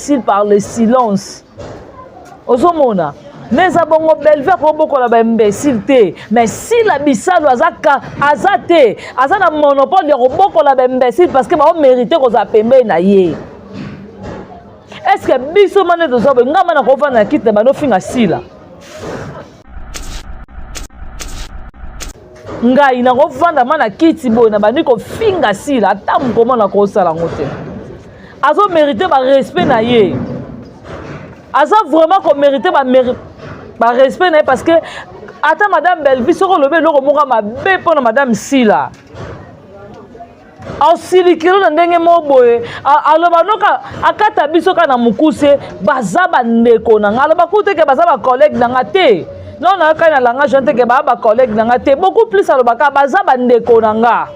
imbécile par le silence. Ozomona. Mais abongo Bellevue ko boko la imbécile te. Mais si la bisalo azaka azate, azana monopole de boko la imbécile parce que ba mériter ko za pembe na ye. Est-ce que biso mané de zobe ngama na ko vana kite ba no finga sila. Ngai na ko vanda mana kiti bo na ba ni ko finga sila ata mkomo na ko sala ngote. Azo mériter ba respect na ye. Azo vraiment ko mériter ba respect na ye parce que ata madame Bellevue soko lobe loko moka mabe pona madame Sila. Au silikilo na ndenge moboye aloba noka akata biso kana mukuse baza bandeko na nga aloba kuteke baza ba collègue na nga te. Non na kana langage nteke ba collègue na nga te. Beaucoup plus aloba ka baza bandeko na nga.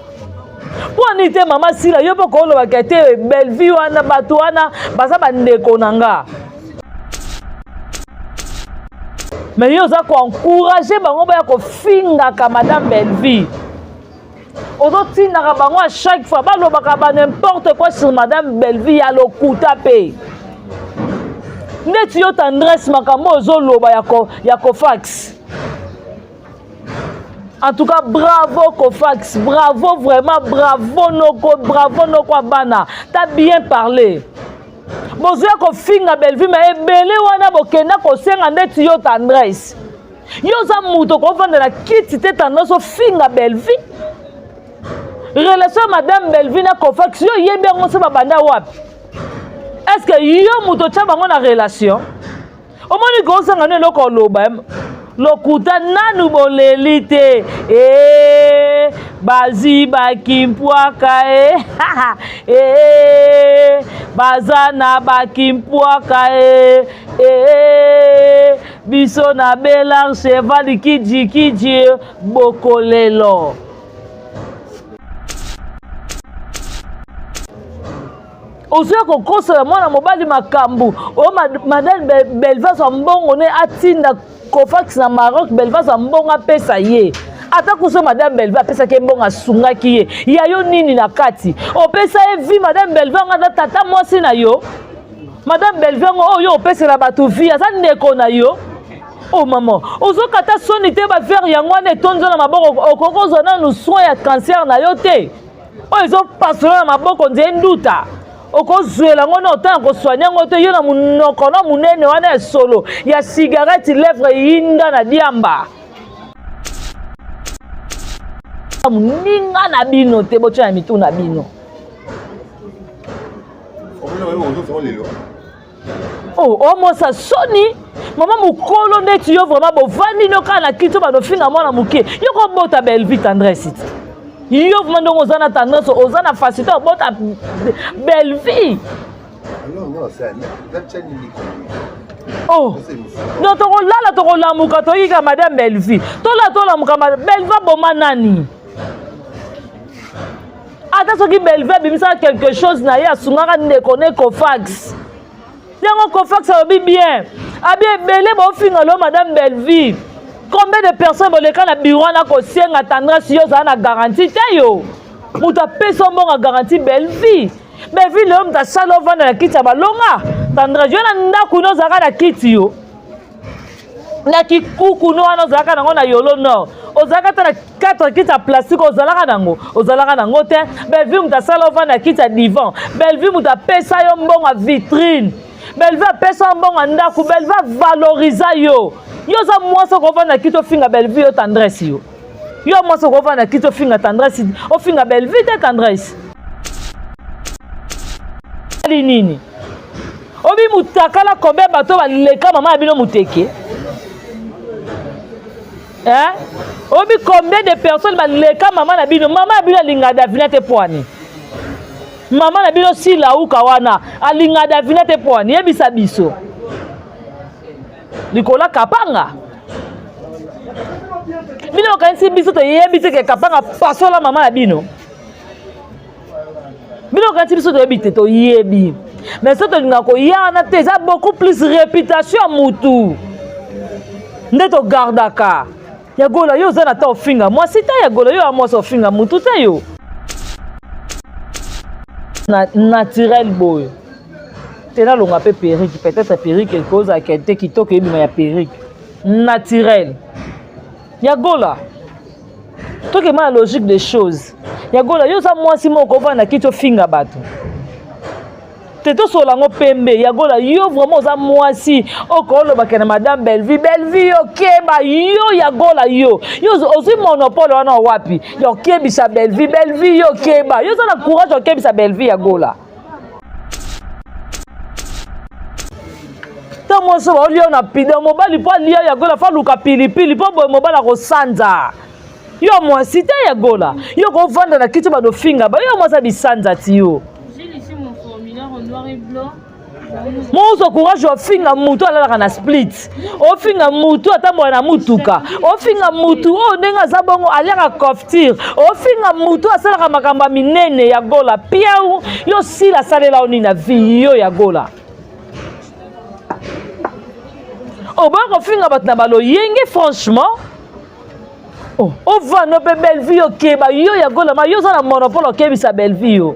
Poni te mama Sila yo poko oloba kete Bellevue wana bato wana baza bandeko na nga. Mais yo za ko encourager bango ba ko finga ka madame Bellevue. Aujourd'hui na bango à chaque fois ba lo ba n'importe quoi sur madame Bellevue ya lokuta pe. Neti yo tendresse makambo ozo loba ya Kofax. En tout cas, bravo Kofax, bravo vraiment, bravo Noko Abana. T'as bien parlé. Bozoya ko finga Bellevue mais ebele wana bokenda ko senga ndeti yo tendresse. Yo za muto ko vanda na kiti te tendresse o finga Bellevue. Relation madame Bellevue na Kofax yo yebi ngo se babanda wapi. Est-ce que yo muto tcha bango na relation? Omoni ko senga ne loko loba. Lokuta nanu bolelite bazi bakimpwaka bazana bakimpwaka biso na bela cheval kiji bokolelo. Ozoya ko kosa mwana mobali makambu o madame Bellevue so mbongo ne atinda Kofax na Maroc Bellevue so mbongo apesa ye ata kuso madame Bellevue apesa ke mbongo asungaki ye ya yo nini na kati opesa ye vi madame Bellevue ngada tata mwasi na yo madame Bellevue ngo yo opesa la bato vi asa ndeko na yo. Oh maman ozo kata soni te ba faire yango ne tonzo na maboko okokozo na nu soin ya cancer na yo te o ezo passer na maboko nze nduta. Oko zuela ngona otana ko soigner ngoto yo na munoko na munene wana solo ya cigarette lèvre yinda na diamba muninga na bino te bocha na mitu na bino oh mo sa soni mama mukolo ndeti yo vraiment bovandi noka na kito ba no finga mwana muke yo ko bota Bellevue tendresse yo vmando ozana tendresse ozana facilité bota Bellevue. Oh non to la muka to yika madame Bellevue to la muka Bellevue boma nani ata soki Bellevue bimisa quelque chose na ya sungaka ndeko ne Kofax yango Kofax obi bien abie belé bo finga lo madame Bellevue. Combien de personnes vont les cas na bureau na ko senga tendresse yo za na garantie te yo muta pesa mbonga garantie Bellevue Bellevue le homme ta salo vana na kiti ba longa tendresse yo na ndaku no zaka na kiti yo na kikuku no wana zaka nango na yolo no ozaka ta na 4 kiti ya plastique ozalaka nango te Bellevue muta salo vana na kiti ya divan Bellevue muta pesa yo mbonga vitrine Bellevue pesa mbonga ndaku Bellevue valoriser yo. Yo za mwasa ko vana kito finga Bellevue yo tendresse yo. Yo mwasa ko vana kito finga tendresse o finga Bellevue te tendresse. Nini? Obi mutakala kombe bato ba leka mama abino muteke. Obi combien de personnes ba leka mama na bino linga davina te poani. Mama na bino si la uka wana alinga davina te poani yebisa biso. Nikola kapanga. Bino kanisi biso to yebite ke kapanga pasola mama na bino. Bino kanisi biso to yebite to yebi. Mais ça to ngako yana te ça beaucoup plus réputation mutu. Ndeto gardaka. Ya gola yo zana ta ofinga. Moi sita ya gola yo amo so finga mutu te yo. Naturel boy. tena longa pe perruque, peut-être perruque cause à kente kitoko ebima ya perruque naturel. Yagola. Toi qui la logique des choses. Yagola yo sa moi si moko va na kito finga bato. Teto solango pembe yagola yo vraiment za moi si okolo bakena madame Belleville okeba yo yagola yo aussi monopole wana wapi yo kebisa Belleville yo keba yo za na courage okebisa Belleville yagola. Ta moi so ba lio na pide mobali po lio yagola fa luka pilipili po boy mobala ko sanza. Yo moi cité yagola yo ko vanda na kiti ba do finga ba yo moi sa bisanza ti yo. Noir et blanc. Mon courage au finga mutu ala na split. Au finga mutu atambo na mutuka. Au finga mutu o nenga zabongo aliaka koftir. Au finga mutu asala makamba minene ya gola. Pia yo sila salela oni na vie yo ya gola. O ba ko finga bat na balo yenge franchement. Oh, o va no pe Belleville okeba yo ya gola ma yo za na monopole okebisa Belleville.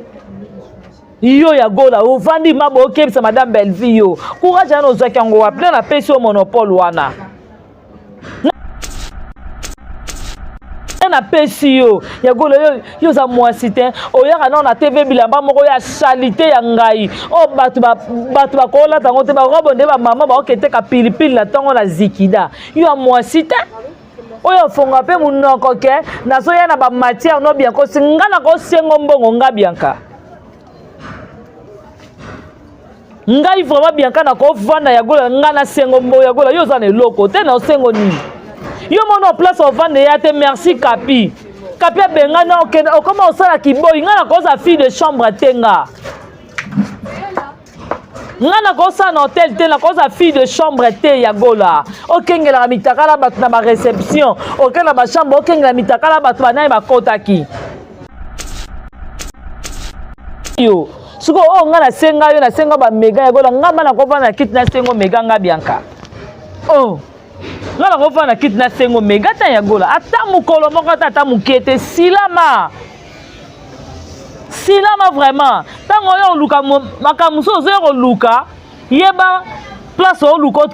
Yo ya gola o vandi mabo okebisa madame Belleville yo courage na ozaki yango wa plein na pesi o monopole wana na pesi yo ya gola yo za mwasi te oyaka na TV bilamba moko ya salite ya ngai o batu ba kola tango te ba robonde ba mama ba oketeka pilipili na tango na zikida yo ya mwasi te oyo fonga pe munoko ke nazo ya na ba matière no bien ko singana ko sengo mbongo nga bianka ngai vraiment bien kana ko vanda ya gola ngana sengo mbo ya gola yo za na eloko te na sengo nini yo mono place au vanda ya te merci kapi benga na okenda okoma osala kiboyi ngana ko za fille de chambre tenga ngana ko sa na hotel te na ko za fille de chambre te ya gola okengela mitakala batu na ba réception okela ba chambre okengela mitakala batu banayi bakotaki yo suko o nga na senga ba mega ya gola ngamba na kofa na kit na sengo mega nga bianka oh nga na kofa na kit na sengo mega ta ya gola ata mukolo moko ata mukete silama vraiment tango yo luka makamuso zo yo luka yeba place o luka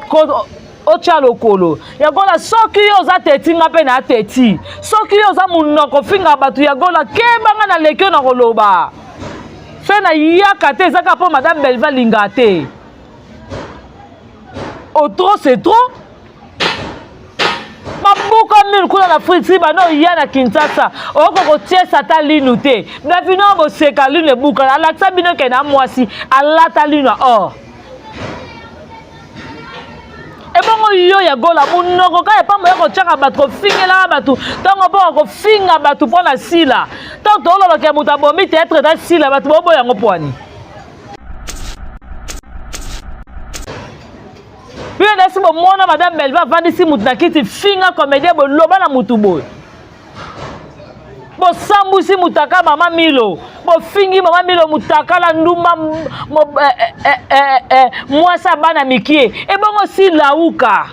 o chalo kolo ya gola soki yo za teti nga pe na teti soki yo za munoko finga batu ya gola keba nga na lekyo na koloba fena yaka te ezaka po madame Belleville linga te o trop c'est trop mabuka mil kuna na friti bano ya na Kinshasa oko ko tiesa ta linu te na vino bo seka linu buka alaksa bino ke na mwasi alata linu oh ebongo yo ya gola munoko ka pa mo ko chaka batu fingela batu tango bo ko finga batu pona sila tanto lo ke mutabombi te être ta sila batu bo yango poani bien nasi bo mona madame Belleville vandi si mutu na kiti finga comédien bo loba na mutu boy bo sambusi mutaka mama Milo bo fingi mama Milo mutaka la ndumba mwasa bana mikie ebongo si lauka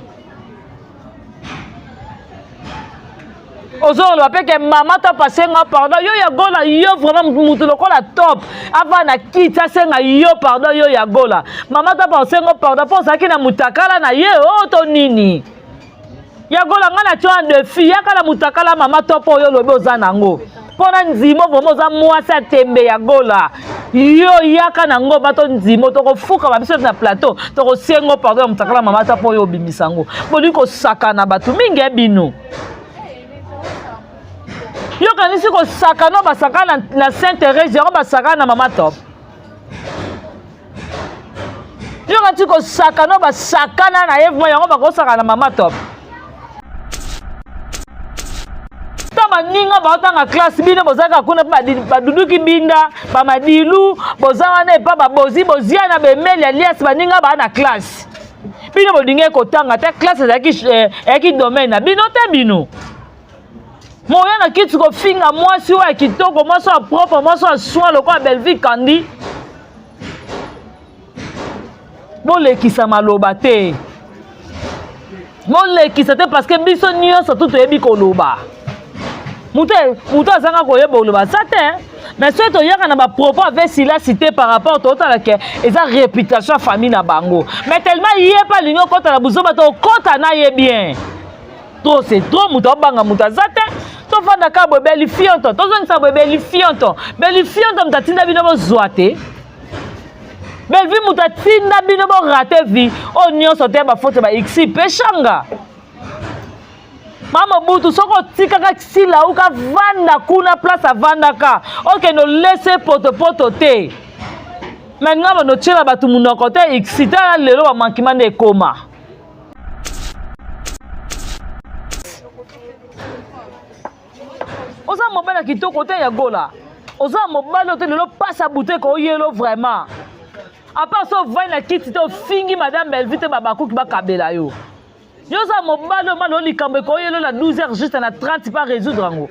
ozolo apeke mama ta pasenga pardon yo ya gola yo vraiment mutu lokola top ava na kiti asenga yo pardon yo ya gola mama ta pasenga pardon po saki na mutakala na ye oto nini ya gola ngana chwa défi yakala mutakala mama topo yo lobe ozanango pona nzimo vraiment za mwasa tembe ya gola yo yaka nango bato nzimo to ko fuka ba biso na plateau to ko sengo pardon mutakala mama topo yo bimisango boli ko sakana batu mingi ebino yo kanisi ko sakana basakana na Sainte Thérèse yo basakana na mama top yo kanisi ko sakana basakana na Eve yango bakosakana na mama top tama ninga baotanga classe bino bozaka kuna baduduki binda bamadilu bozanga na epa babozi boziana bemeli alias baninga ba na classe bino bodinge kotanga te classe ezaki domaine na bino te bino moya na kiti ko finga mwasi wa kitoko mwasi wa propre mwasi wa soin lokola Belleville kandi bolekisa maloba te bolekisa te parce que biso nyonso tu toyebi koloba mutu azanga koyeba oloba sa te mais soki toyaka na bapropos avec sila cité par rapport totalake eza réputation ya famille na bango mais tellement ye pa lingi okota na buzo bato okota na ye bien trop c'est trop moto abanga moto aza te tofanda ka boye belifionto tozongisa boye belifionto moto atinda bino bozwa te belvi moto atinda bino borate vi oyo nyonso te bafote ba xi peshanga mama butu soko tikaka sila uka vanda kuna place avandaka okende olese potopoto te me nga banotiela bato munoko te excita lelo bamankima nde ekoma oza mobali ya kitoko te ya gola oza mobali oyo te lelo pasa buteke oyelo vraiment apart so ovai na kiti te ofingi madame belvi te babakuki bakabela yo yoza mobali oyo mali olikambo ekoyelo na 12 heures juste na 30 pa résoudre yango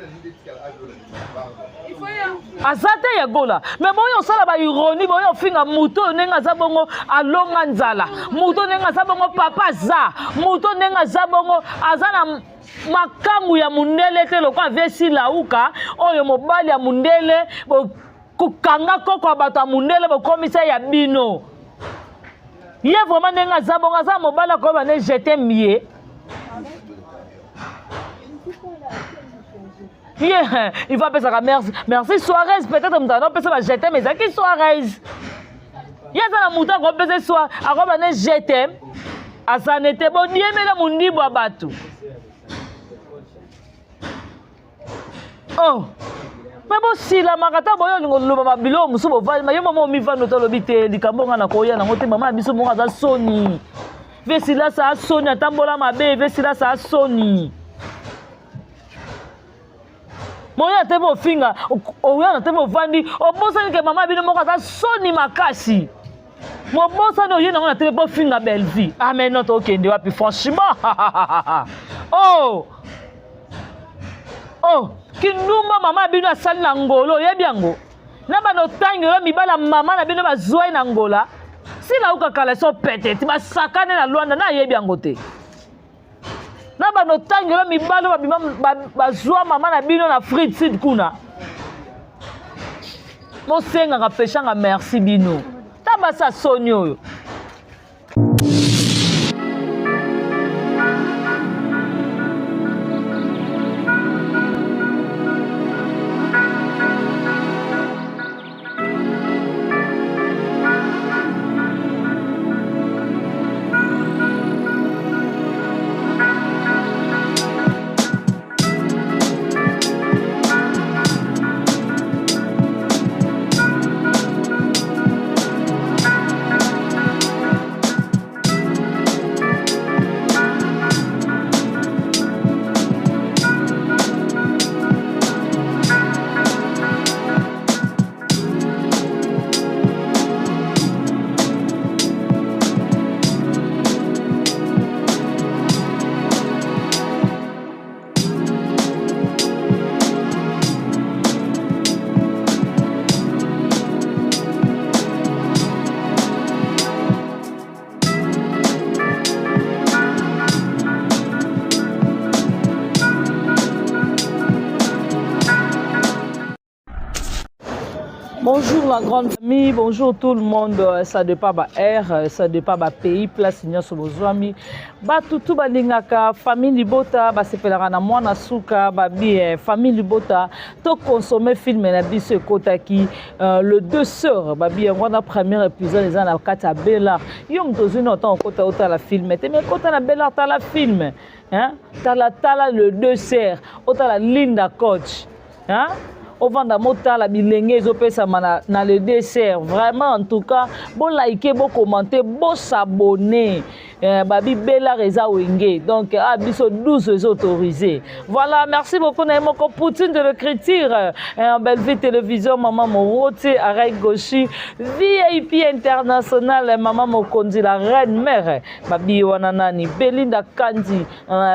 aza te ya gola me boyo osala baironie boyo ofinga moto oyo ndenge aza bongo alonga nzala moto oyo ndenge aza bongo papa aza moto oyo ndenge aza bongo aza na makangu ya mundele te lokwa avesi lauka oyo mobali ya mundele kokanga koko ya bato ya mundele bokomisa ya bino ye vraiment ndenge aza bongo aza mobali akoyeba ne jete mie yeah, il va appeler ça merci Suarez peut-être mutana opesa ba jetem mais ezaki Suarez yaza na muta ko pesa soir akoba ne jetem asanete bo diemela mundibo ya bato oh mais bo sila makata boyo ngoloba mabilo musu bo vali mayo mama omivano to lobi te likambo nga na koya na ngote mama biso monga za soni vesila sa soni atambola mabe vesila sa soni moya te bo finga oya na te bo vandi obosa ke mama bino moko za soni makasi mobosa no yena na te bo finga belle vie ah mais non to okende wapi franchement oh kindumba mama bino asali na ngolo yebi yango na bano tangi lo mibala mama na bino bazwai na ngola sila uka kala so pete ti basakane na Luanda na yebi yango te na bano tangi lo mibalo bazwa mama na bino na Afrique Sud kuna mosenga ka peshanga merci bino tabasa soni oyo Bonjour la grande famille, bonjour tout le monde, ça dépend ba air, ça dépend ba pays, place nyonso bozwami. Ba tutu ba lingaka famille libota ba sepelaka na mwana suka ba bien famille libota to consommer film na biso ekotaki le deux sœurs ba bien wana premier épisode les na kata Bella. Yo mtozi no temps kota ota la film, te me kota na Bella ta la film, hein? Tala le deux sœurs, ota la Linda Coach, hein? Au vanda motala bilenge ezopesa na le dessert vraiment en tout cas bon liker bon commenter bon s'abonner babi Bella Reza Wenge donc biso 12 autorisés voilà merci beaucoup na moko Poutine de l'écriture en belle vie télévision maman Morote Arai Goshi VIP international maman Mokonzi la reine mère babi wana nani Belinda Kandi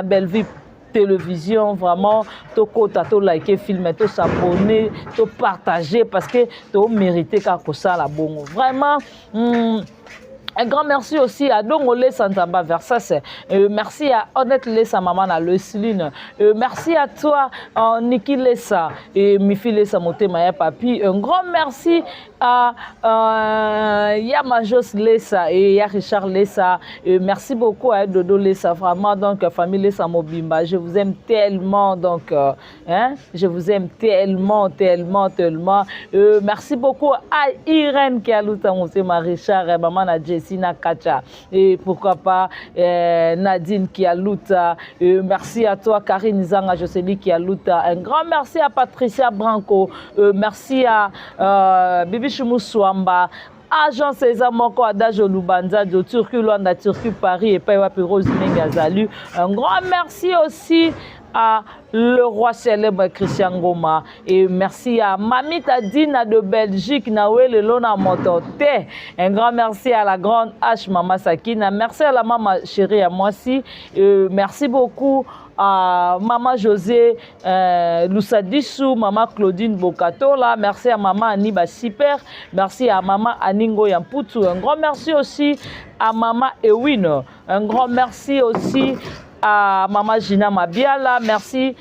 belle vie télévision vraiment to kota to liker film to s'abonner to partager parce que to mériter ka ko ça la bongo vraiment Un grand merci aussi à Dongole Santamba Versas. Merci à Honnête Lessa Maman à Lesline. Merci à toi, Niki Lessa et Mifi Lessa Motema ya Papi. Un grand merci à Yamajos Lessa et ya Richard Lessa. Merci beaucoup à Dodo Lessa. Vraiment, donc, famille Lessa Mobimba. Je vous aime tellement. Donc, je vous aime tellement, tellement, tellement. Merci beaucoup à Irène qui a lutté Motema Richard, maman à Jessina Kacha. Et pourquoi pas Nadine qui a lutté. Merci à toi, Karine Zanga Joseli qui a lutté. Un grand merci à Patricia Branco. Merci à Bibi Chumusuamba. Agent César Moko Adajo Lubanza de Turquie, Luanda, Turquie, Paris et Paiwa Rose Mengazalu. Un grand merci aussi à le roi célèbre Christian Goma. Et merci à Mamita Dina de Belgique, Nawel Lona Motote. Un grand merci à la grande H Mama Sakina. Merci à la maman chérie à moi aussi. Merci beaucoup à Maman José Lussadissou, Maman Claudine Bokatola, merci à Maman Aniba Siper, merci à Maman Aningo Yamputu, un grand merci aussi à Maman Ewino, un grand merci aussi à Maman Gina Mabiala, merci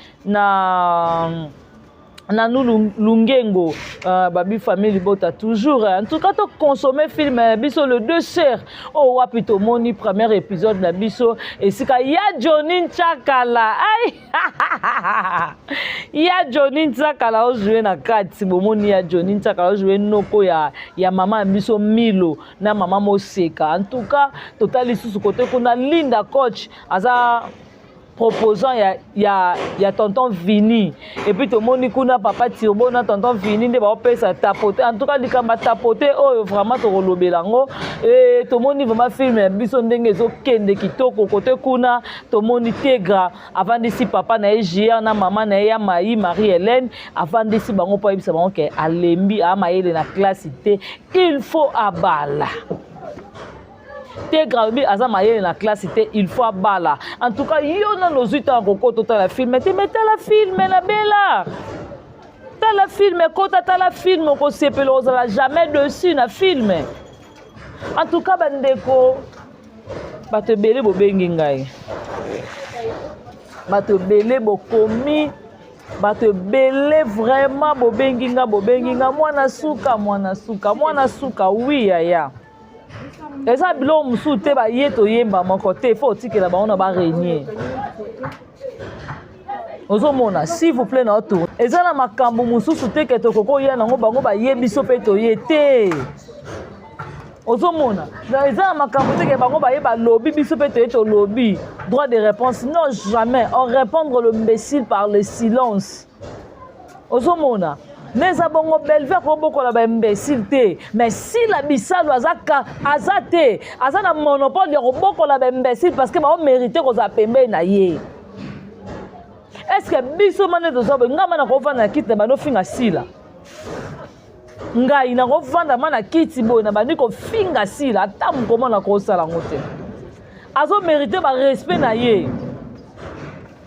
Nanou Lungengo, Babi Famille Bota toujours. En tout cas, tu consommes film Biso le 2 sœurs. Oh, wapito moni premier épisode de Biso. Et c'est qu'il y a Johnny Chakala. Aïe! Il y a Johnny Chakala au jouer na 4. Si bon moni ya Johnny Chakala au jouer noko ya maman Biso Milo na maman Moseka. En tout cas, total ici sur côté qu'on a Linda coach. Asa proposant il y a tonton Vini et puis tout le monde kuna papa Tirbo na tonton Vini de ba pesa tapoter en tout cas likamba tapoter oh vraiment to rolobelango et tout le monde vraiment filmer biso ndenge zo kende kitoko côté kuna tout le monde tegra avant d'ici papa na Gia na maman na ya Marie Hélène avant d'ici bango pa bisa bango ke alembi a maile na classe il faut abala Tegrabi azamaye na classe il faut abala. En tout cas, yo na nos 8 ans koko total la film, mais la film la bella. T'as la film kota t'as la film ko sepelo za jamais dessus na film. En tout cas bandeko bato belé bo bengi ngai. Bato belé bo komi bato belé vraiment bo bengi nga mwana suka oui ya. Eza bilo musu te ba yeto yemba moko te faut tikela ba ona ba régner. Ozomona s'il vous plaît na autour. Eza na makambo mususu te ke to koko ya nango bango ba yebiso pe to yete. Ozomona eza na makambo te ke bango ba yeba lobby biso pe to yeto lobby. Droit de réponse non jamais. On répondre le imbécile par le silence. Ozomona mais à bongo belver ko boko la ba imbécile te mais si la bisalo azaka azate azana monopole de boko la ba imbécile parce que ba on mériter ko za pembe na ye est-ce que biso mané to zobe ngama na ko vanda kiti ba no finga sila ngai na ko vanda mana kiti bo na ba ni ko finga sila tamu ko mona ko sala ngote azo mériter ba respect na ye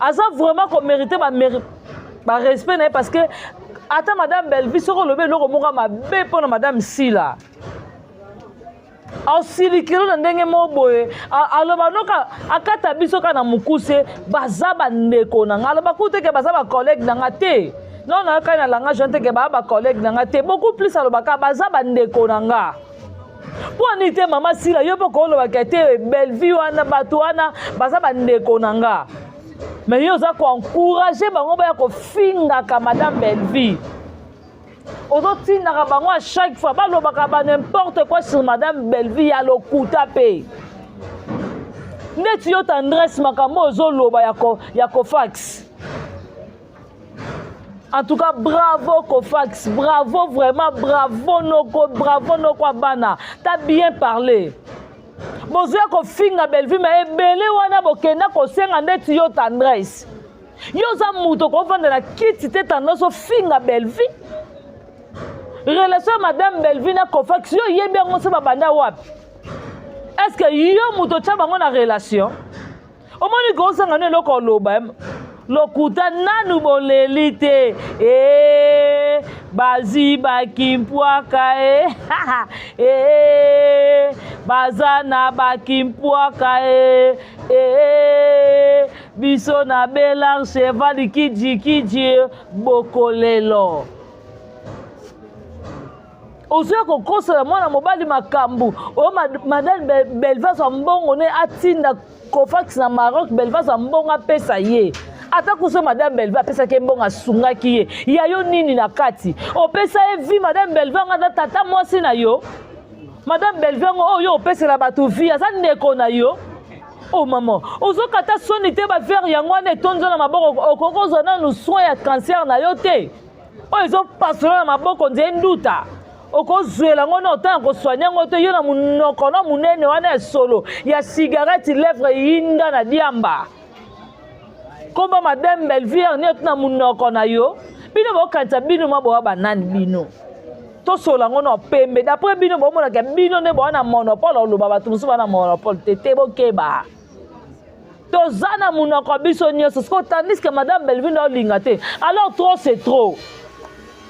azo vraiment ko mériter ba respect na ye parce que attends madame Belvi soko lobe loko moka mabe pona madame Sila ausili kilo na ndenge moboye aloba noka akata biso kana mukuse bazaba ndeko na ngalo bakute ke bazaba collègue na ngate non na kana langa jonte ke ba collègue na ngate beaucoup plus aloba ka bazaba ndeko na nga poni te mama Sila yo poko loba kete Belvi wana bato wana bazaba ndeko na nga. Mais yo za ko encourager bango ba ko finga ka madame Belvi. Ozo tinaka bango à chaque fois ba lobaka ba n'importe quoi sur madame Belvi ya lokuta pe. Neti yo tendresse makambo ozo loba ya Kofax. En tout cas bravo Kofax, bravo vraiment bravo noko bana. T'as bien parlé. Bozoya ko finga Belvi mais ebele wana bokenda ko senga ndeti yo tendresse. Yo za muto ko vanda na kiti te tendresse finga Belvi. Relation madame Belvi na Kofax yo yebi ngo se babanda wapi. Est-ce que yo muto cha bango na relation? O moni ko senga ne loko loba lokuta nanu bolelite bazi bakimpwaka bazana bakimpwaka biso na belar cheval kiji bokolelo ozoya kokosela mwana mobali makambo oyo madame Belvas wa mbongo ne atinda Cofax na Maroc Belvas wa mbongo apesa ye ata kuso madame Belva apesaki mbongo asungaki ye ya yo nini na kati opesa ye vi madame Belva nga tata mwasi na yo madame Belva ngo oyo opesela bato vi aza ndeko na yo oh maman ozokata soni te bavere yango wana etonzo na maboko okokozwa nanu soin ya cancer na yo te oyo ezopasola na maboko nzie nduta okozwela ngo na otanga kosoigna ngo te yo na munoko na munene wana ya solo ya cigarette lèvre yinda na diamba komba madame Belvire ni na munoko na yo bino bokanisa bino maboya banani bino tosola ngo na pembe d'après bino bomona ke bino ne bona monopole oloba bato mosusu bana monopole tete bokeba tozana munoko biso nyonso sko tandis que madame Belvire na olinga te alors trop c'est trop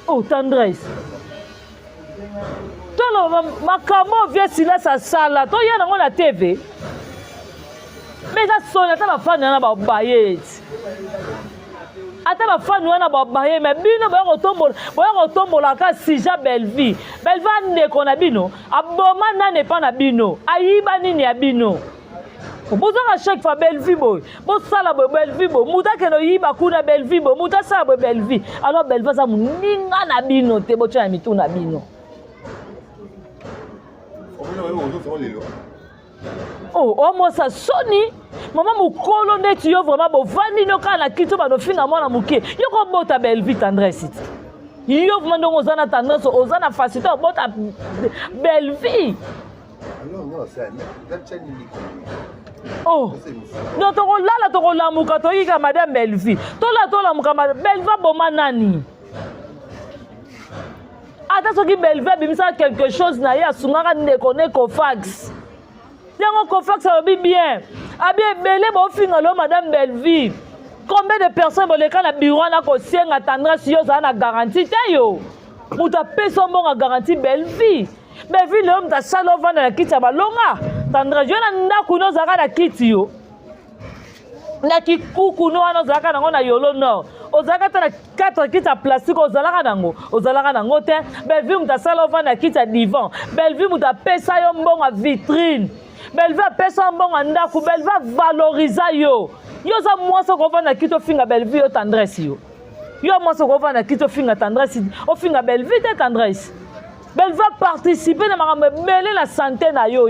oh tendresse tolo makambo vie silence asala to yana ngo na TV mais ça sonne ata bafani wana babayeti ata bafani wana babaye mais bino boya kotombola ka sija Belvi ndeko na bino aboma nane pa na bino ayiba nini ya bino bozanga chaque fois Belvi boy bosala boy Belvi boy mutake no yiba kuna Belvi boy mutasala boy Belvi alors Belvi za muninga na bino te bocha mitu na bino oh moi ça soni maman mukolo neti yo vraiment bovandi no kana kito ba no finga mwana muke yo ko bota Belvi tendresse yo vraiment ndongo zana tendresse ozana facilité bota Belvi non ça oh non to lamuka to yika madame Belvi to lamuka madame Belvi boma nani ata soki Belvi bimisa quelque chose na ya sungaka ndeko ne Cofax yango Cofax alobi bien abi ebele bofinga lo madame Belvi combien de personnes boleka na bureau na kosienga tendresse yo za na garantie te yo mutu apesa mbongo garantie Belvi leo mutu asala ovanda na kiti ya balonga tendresse yo na ndako no ozalaka na kiti yo na kikuku no wana ozalaka nango na yolo nord ozalaka ta na 4 kiti ya plastique ozalaka nango te Belvi mutu asala ovanda na kiti ya divan Belvi mutu apesa yo mbongo ya vitrine Belvi apesa mbongo ndako Belvi valoriza yo za mwasi okovanda kiti ofinga Belvi yo tendresse yo mwasi okovanda kiti ofinga tendresse ofinga Belvi te tendresse Belvi participer na makambo ebele na santé na yo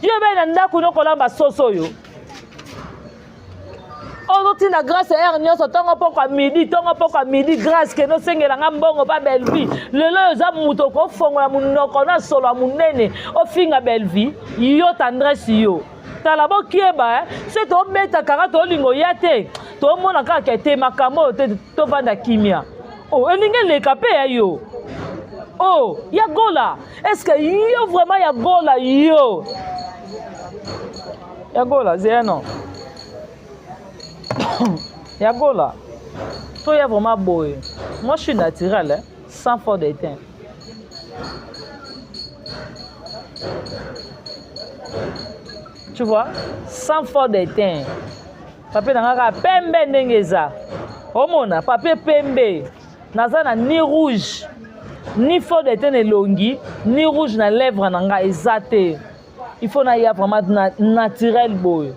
be na ndako nokolamba soso yo ozotinda grâce air nyonso ntongo poko midi grâce ke nosengelanga mbongo pa Belvi lelo oza mutu okofongola munoko na solo ya munene ofinga Belvi yo tendresse yo tala bokieba se tobeta kaka tolingo ya te tomona kaka te makambo te tovanda kimia elingi eleka mpe ya yo ya gola est-ce que yo vraiment ya gola yo ya gola zeno ya gola to ya vraiment boye moi je suis naturel sans fort de teint tu vois sans fort de teint papier nanga pembe ndenge eza omona papier pembe naza na ni rouge ni fort de teint elongi ni rouge na lèvre nanga eza te il faut na ya vraiment naturel boy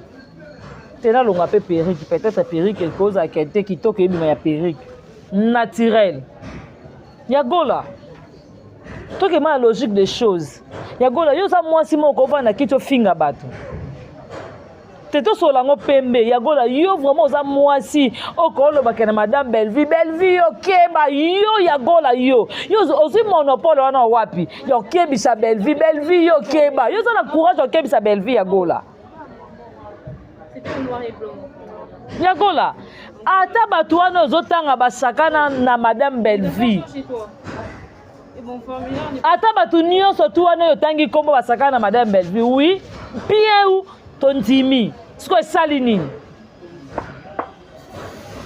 tena longa pe perruque peut-être perruque quelque chose à quelqu'un qui toque ebima ya perruque naturel ya gola toke ma logique des choses ya gola yo sa mwasi moko vanda kito finga bato teto solango pembe ya gola yo vraiment oza mwasi okoloba ke na madame Belvi yo keba yo ya gola yo ozi monopole wana wapi yo kebisa Belvi yo keba yo za na courage yo kebisa Belvi ya gola noir et blanc. Yagola, ata bato wana ozotanga basakana na madame Belvi. Ata bato nyonso tu wana yotangi kombo basakana na madame Belvi. Oui, bien ou tondimi. Siko esali nini?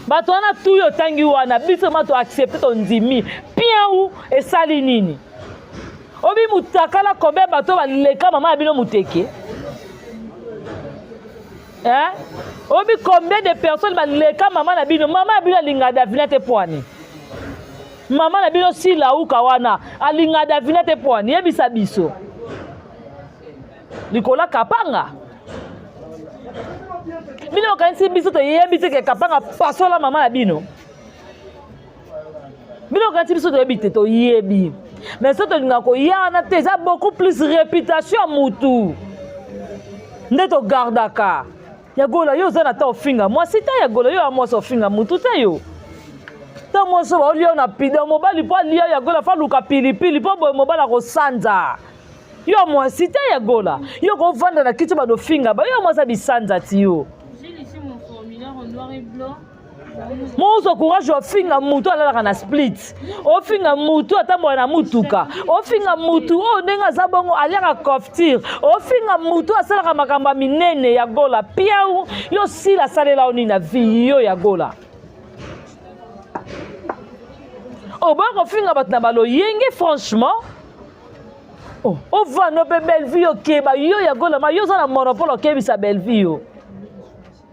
Bato wana tu yotangi wana biso mato accepter tondimi. Bien ou esali nini? Obi mutakala combien bato ba leka maman abino muteke. Hein? Obi combien de personnes ba leka maman abino abino linga davina te poani. Maman abino si la u kawana alinga davina te poani yebisa biso. Likola kapanga. Bino kanisi biso to yebite ke kapanga pasola maman abino. Bino kanisi biso to yebite to yebi. Mais ça a beaucoup plus de réputation mutu. Neto gardaka. Yagola yo zana ta ofinga. Moi si ta yagola yo amo so finga mutu ta yo. Ta mo so ba liyo na pida mobali po liyo yagola fa luka pilipili po boy mobala ko sanza. Yo mo si ta yagola. Yo ko vanda na kitu ba do finga ba yo mo sa bisanza ti yo. J'ai laissé mon formulaire en noir et blanc. Mozo courage ofinga mutu alala na split. Ofinga mutu atambo na mutuka. Ofinga mutu o ndenga zabongo aliaka koftir. Ofinga mutu asalaka makamba minene ya gola. Pia yo sila salela oni na vie yo ya gola. O ba kofinga bat na balo yenge franchement. Oh, o va no be belle vie okeba yo ya gola ma yo za na monopole okebi sa belle vie yo.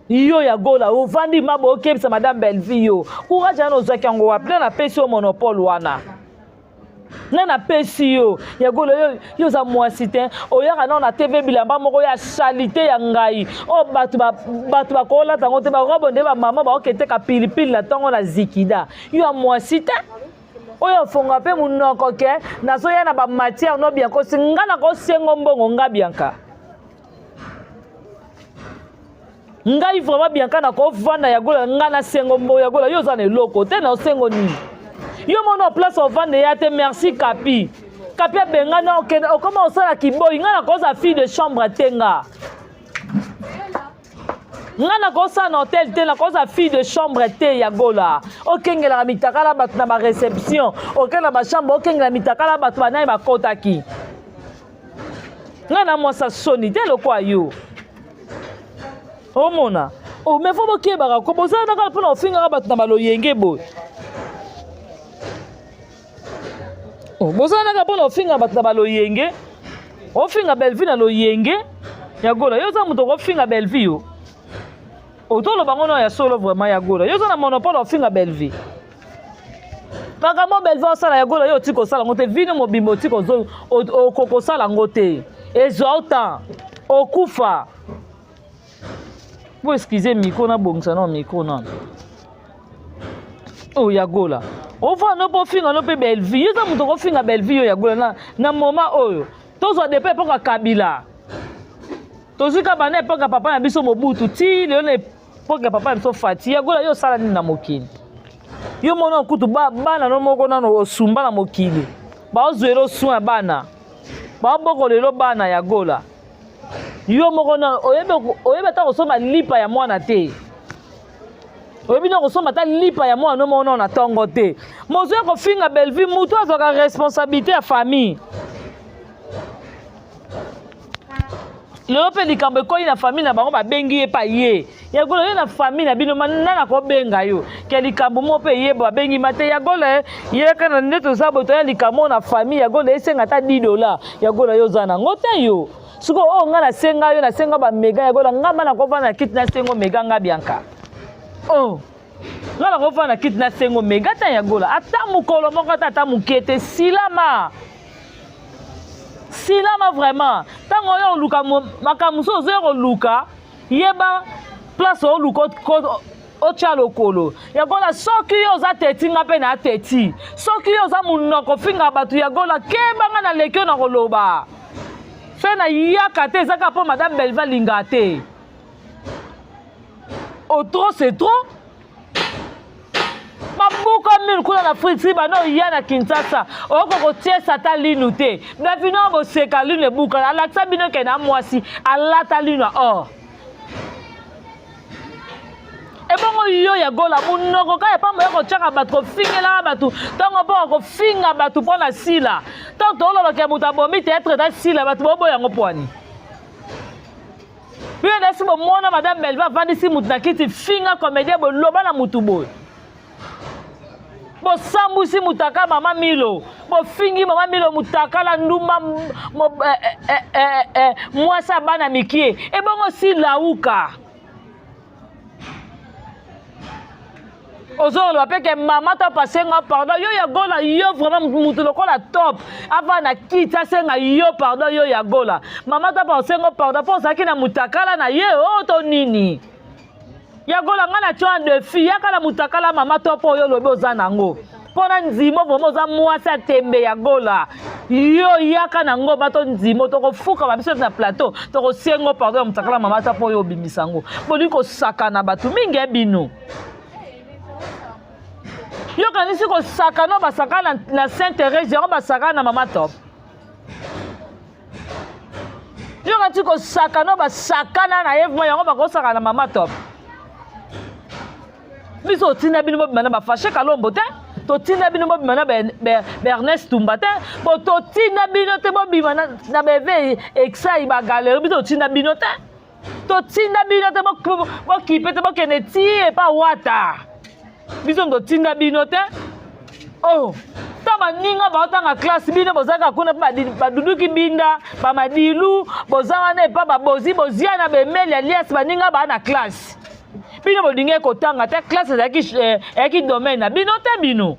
Yo ya gola ovandi mabo okebisa madame Belleville yo courage na ozaki yango wa plein na pesi au monopole wana na pesi yo ya gola yo za mwasi te oyaka na TV bilamba moko ya salite ya ngai o batu ba kola tango te ba robonde ba mama ba okete ka pilipili na tango na zikida yo ya mwasi te oyo fonga pe munoko ke na so ya na ba matière no bien ko singana ko sengo mbongo nga bianka. Ngai vraiment bien kana ko vanda ya gola ngana sengo mbo ya gola yo za na eloko te na sengo ni yo mono place au vanda ya te merci kapi benga na o comment on sala kiboy ngana ko za fille de chambre tenga ngana ko sa na hôtel te na ko za fille de chambre te ya gola o kengela mitakala bat na ba réception o kengela ba chambre o kengela mitakala bat ba na ba kotaki ngana mo sa soni te loko ayo. Oh mona, oh mais faut que bara ko boza na ka pona ofinga ba na balo yenge boy. Oh boza na ka pona ofinga ba na balo yenge. Ofinga Belleville na lo yenge. Ya gola yo za muto ko finga Belleville yo. O to lo bangono ya solo vraiment ya gola. Yo za na monopole ofinga Belleville. Baka mo Belleville sala ya gola yo tiko sala ngote vino mo bimbo tiko zo o koko sala ngote. Ezauta okufa. Vous excusez micro na bongsa na micro na. Oh ya gola. O fa no po finga no pe Belleville. Yo za muto ko finga Belleville ya gola na moment oyo. Tozo de pe poka Kabila. Tozika bana poka papa na biso Mobutu ti le ne poka papa biso Fati. Ya gola yo sala ni na mokili. Yo mona kutu bana no moko na no osumba na mokili. Ba ozwero soin bana. Ba boko lelo bana ya gola. Yo moko na oyebe ta kosoma lipa ya mwana te. Oyebi na kosoma ta lipa ya mwana no mona na tongo te. Mozo ko finga Belleville mutu azoka responsabilité ya famille. Lelo pe likambo ko ina famille na bango ba bengi ye pa ye. Ya gola ye na famille na bino nana ko benga yo. Ke likambo mo pe ye ba bengi mate ya gola ye kana neto sabo to ya likambo na famille ya gola esenga ta $10. Ya gola yo zana ngote yo. Suko o ngana senga yo na senga ba mega ya gola ngamba na ko vana kit na sengo mega nga bianka. Oh. Ngana ko vana kit na sengo mega ta ya gola. Ata mukolo moko ata mukete silama. Silama vraiment. Tango yo luka makamuso zero luka yeba place o luka o chalo kolo. Ya gola soki yo za teti nga pe na teti. Soki yo za munoko finga batu ya gola keba nga na lekyo na koloba. Fena yaka te zaka po madame Belleville linga te. O trop c'est trop. Mabuka mil kuna na friti ba no yana Kinshasa. O ko tie sata linu te. Na vino bo seka linu buka ala tsabino ke na mwasi ala ta linu oh. E bongo yo ya gola munoko ka e pa mo ko chaka batko fingela batu. Tongo bo ko finga batu pona sila. Tant to lo ke muta bomi te être ta sila batu bo yango poani. Puis ndesi bo mona madame Belleville vandi si mutu na kiti finga comédien bo loba na mutu boy. bosambusi mutaka mama Milo bofingi mama Milo mutaka la ndumba mwasa bana mikie e bongo si lauka ozolo apeke mama ta pasenga pardon yo ya gola yo vraiment mutu lokola top avant na kita senga yo pardon yo ya gola mama ta pasenga pardon pour ça ki na mutakala na ye o to nini ya gola ngana chwa de fi ya kala mutakala mama to po yo lobi ozana ngo pona nzimo vraiment za mwasa tembe ya gola yo yaka na ngo bato nzimo to ko fuka ba biso na plateau to ko sengo pardon mutakala mama ta po yo bimisango boli ko sakana batu mingi ebino yo kanisi ko sakana ba sakana na Sainte Thérèse yo ba sakana na mama top yo kanisi ko sakana ba sakana na Eve yo ba ko sakana na mama top biso tina bino bo bana ba fashe kalombo te to tina bino bo bana ba Ernest Tumba te bo to tina bino te bo bimana na beve exai ba galerie biso tina bino te to tina bino te bo kipe te bo keneti e pa wata biso ndo tinda bino te oh tama ninga ba otanga classe bino bozaka kuna ba duduki binda ba madilu bozanga ne pa ba bozi boziana be meli alias ba ninga ba na classe bino bodinge ko tanga te classe yaki domaine na bino te bino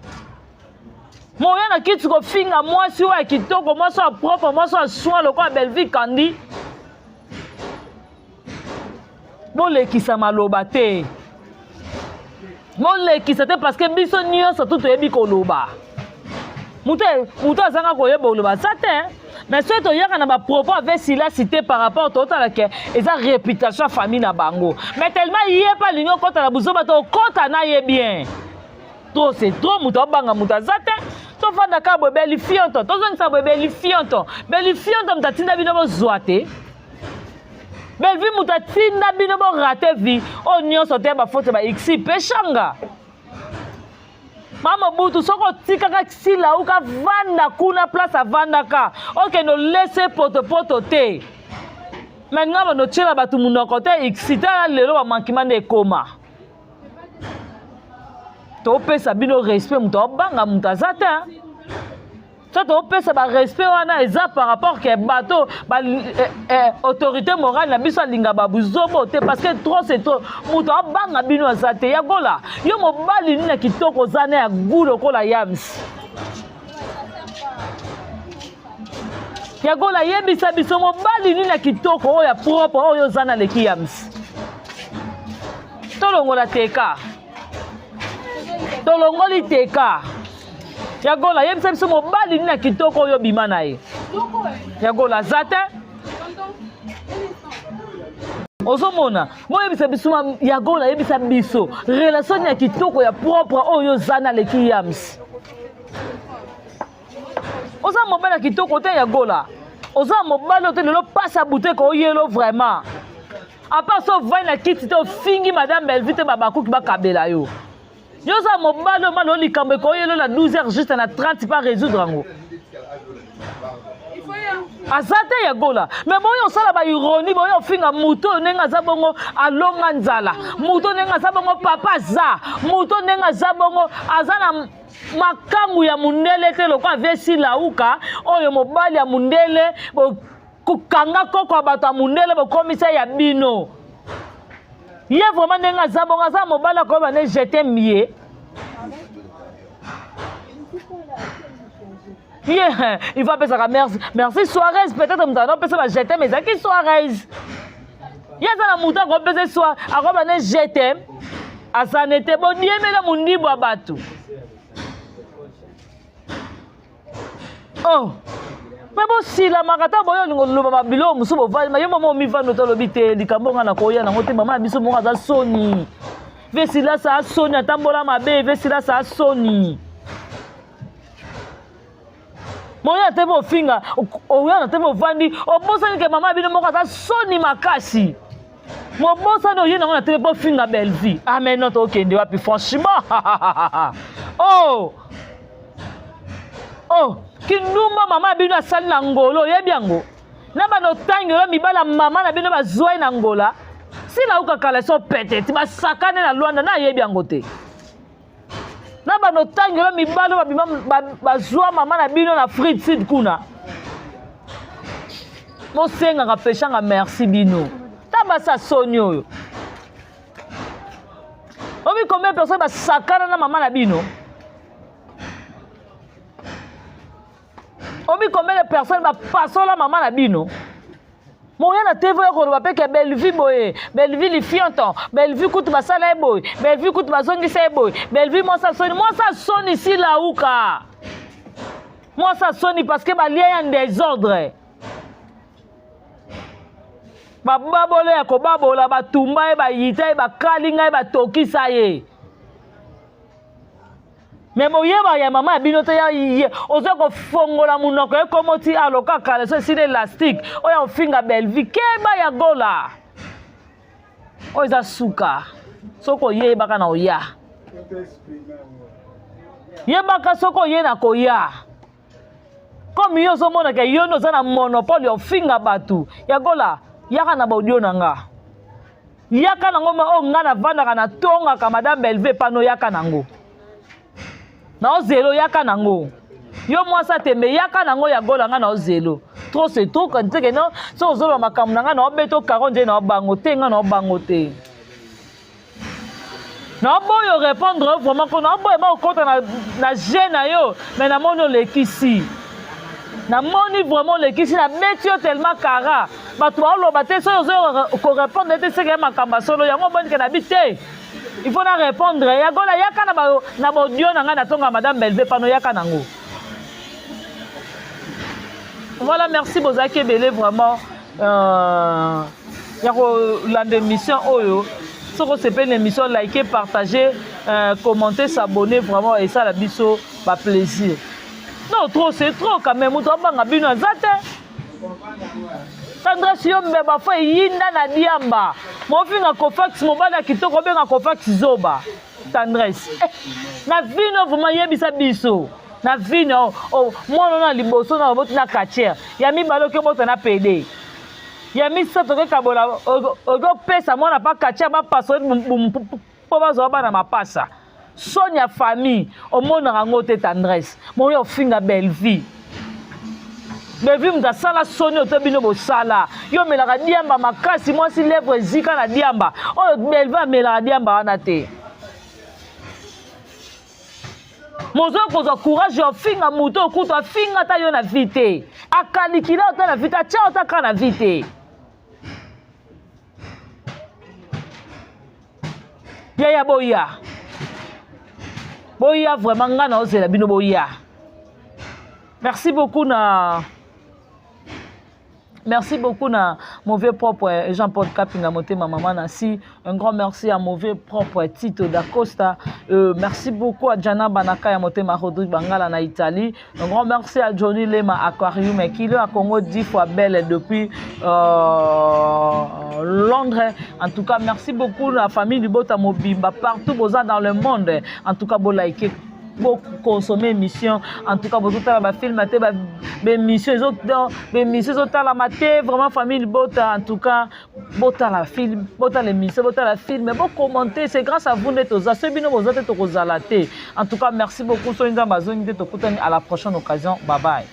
moya na kitu ko finga mwasi wa kitoko mwasi wa propre mwasi wa soin lokwa Belleville kandi bolekisa maloba te Mon qui c'était parce que biso nyonso tout yebi koloba. Muto azanga koyeba koloba ça te. Mais ce to yaka na ba propos avec Sila cité par rapport au la que eza réputation famille na bango. Mais tellement yé pas l'union contre la buzo bato contre na yé bien. Trop c'est trop muto banga muto ça te. To fanda ka bo beli fionto. To zonsa bo beli fionto. Beli fionto mtatinda bino bo zoate. Belleville mutatinda bino bo raté vie o nyonso te ba faute ba xi pechanga mama butu soko tika ka sila uka vanda kuna place avanda ka OK no laisser poto te maintenant no tshela batu munoko te xi ta lelo ba mankima ne koma to pesa bino respect muto banga mutazata ça to pesa ba respect wana eza par rapport que bato ba autorité morale na biso linga babuzobo te parce que trop c'est trop muto banga bino azate ya gola yo mobali ni na kitoko zana ya gulo kola yams ya gola yebisa biso mobali ni na kitoko oya propre oyo zana leki yams tolongola teka tolongoli teka Yagola yebisa biso mobali na kitoko oyo bima na ye. Yagola zate. Ozomona, mo yebisa biso yagola yebisa biso relation ya kitoko ya propre oyo zana leki yams. Oza mobali na kitoko te yagola. Oza mobali te lelo passa bouteille ko yelo vraiment. A part so vai na kiti te fingi madame Belvite babaku ki bakabela yo. Yosa mobalo malo likambe ko yelo la 12h juste na 30 pas résoudre ngo. Azate ya gola. Mais bon yo sala ba ironie bo yo finga muto nenga za bongo alonga nzala. Muto nenga za bongo papa za. Muto nenga za bongo azana makangu ya mundele te lokwa vesi lauka oyo mobali ya mundele bo kukanga koko bato mundele bo komisa ya bino. Il y a vraiment des gens qui jeté mieux. Il va appeler ça merci Suarez peut-être maintenant peut ça jeter mais ça qui Suarez. Il y a ça la mouton qu'on peut soir à quoi jeter à ça n'était bon ni mais la mundi bois batou. Oh. Mais bon si la makata boyo ngolo ba bilo musubo va ma yemo mo mi va no to lobite likambonga na koya na ngote mama biso mo za soni vesi la sa soni atambola mabe vesi la sa soni moya te bo finga o ya na te bo vandi o bosa ni ke mama bino mo za soni makasi mo bosa no yena na te bo finga Belleville ah mais non to okende wapi franchement oh kinuma mama bino asali na ngolo yebi yango na bano tangelo mibala mama na bino bazwai na ngola si la uka kala so peut-être ba sakane na Luanda na yebi yango te na bano tangelo mibalo bazwa mama na bino na free seed kuna mosenga peshanga merci bino tabasa soni oyo obi combien de personnes basakana na mama na bino obi combien de personnes bapasola mama na bino moya na TV ko ba peke Bellevue boye Bellevue li fianton Bellevue kutu basala boye Bellevue kutu bazongisa boye Bellevue moi ça sonne ici là uka moi ça sonne parce que ba lien en désordre ba babole ya ko babola ba tumba e ba yita e ba kalinga e ba tokisa ye mais moyeba ya mama bino te ya ozo ko fongola munoko e komoti aloka kale so si élastique oya ofinga Bellevue keba ya gola oza suka soko yeba kana oya yeba soko ye na koya comme yo zo mona ke yo no za na monopole ofinga batu ya gola yaka na baudio nanga yaka nango ma o ngana vanda kana tonga ka madame Bellevue pano yaka nango na ozelo yaka nango yo mwasa tembe yaka nango ya gola nga na ozelo trop c'est trop quand te que non so ozolo makambo nga na obeto 40 na obango te nga na obango te na boyo répondre vraiment ko na boyo ba okota na gêne yo mais na mono lekisi na moni vraiment lekisi na betio tellement kara batu aloba te so ozolo ko répondre te c'est que makamba solo yango boni ke na bité. Il faut répondre. Yagola yaka na bodio na nga na tonga madame Bellevue pano yaka nango. Voilà, merci Bozaki Belé vraiment yako l'émission oyo. Soko c'est pas une émission liker, partager, commenter, s'abonner vraiment et ça la biso pas plaisir. Non, trop c'est trop quand même. Muto banga bino zate. Sandra Siombe ba fa yinda na diamba. Mo finga Cofax mobala kitoko benga Cofax zoba. Tendresse. Na vino vraiment yebisa biso. Na vino mwana na liboso na boti na katière. Ya mi baloke bota na PD. Ya mi sato ke kabola ogo pesa mwana pa katière ba paso po bazo ba na mapasa. Sonia famille o mona rango te tendresse. Mo yo finga Bellevue. Bellevue mta sala soni otobino bo sala yo melaka diamba makasi moi si lèvre zika na diamba oyo Bellevue melaka diamba wana te mozo kozwa courage ofinga muto okutu afinga ta yo na vite akalikila ota na vite atia ota ka na vite yaya boya vraiment nga na ozela bino boya. Merci beaucoup na mauvais propre Jean-Paul Kapinga Motema Maman Nassi. Un grand merci à mauvais propre Tito D'Acosta. Merci beaucoup à Jana Banaka ya Motema Rodrigue Bangala na Italie. Un grand merci à Johnny Lema Aquarium qui est à Congo 10 fois belle depuis Londres. En tout cas, merci beaucoup à la famille du Bota Mobimba partout dans le monde. En tout cas, bon like beaucoup consommer émission en tout cas beaucoup de film émission émission la maté vraiment famille bota en tout cas bota la film bota l'émission bota la film mais bon commenter c'est grâce à vous net aux asebino vous êtes aux alaté en tout cas merci beaucoup à la prochaine occasion bye bye.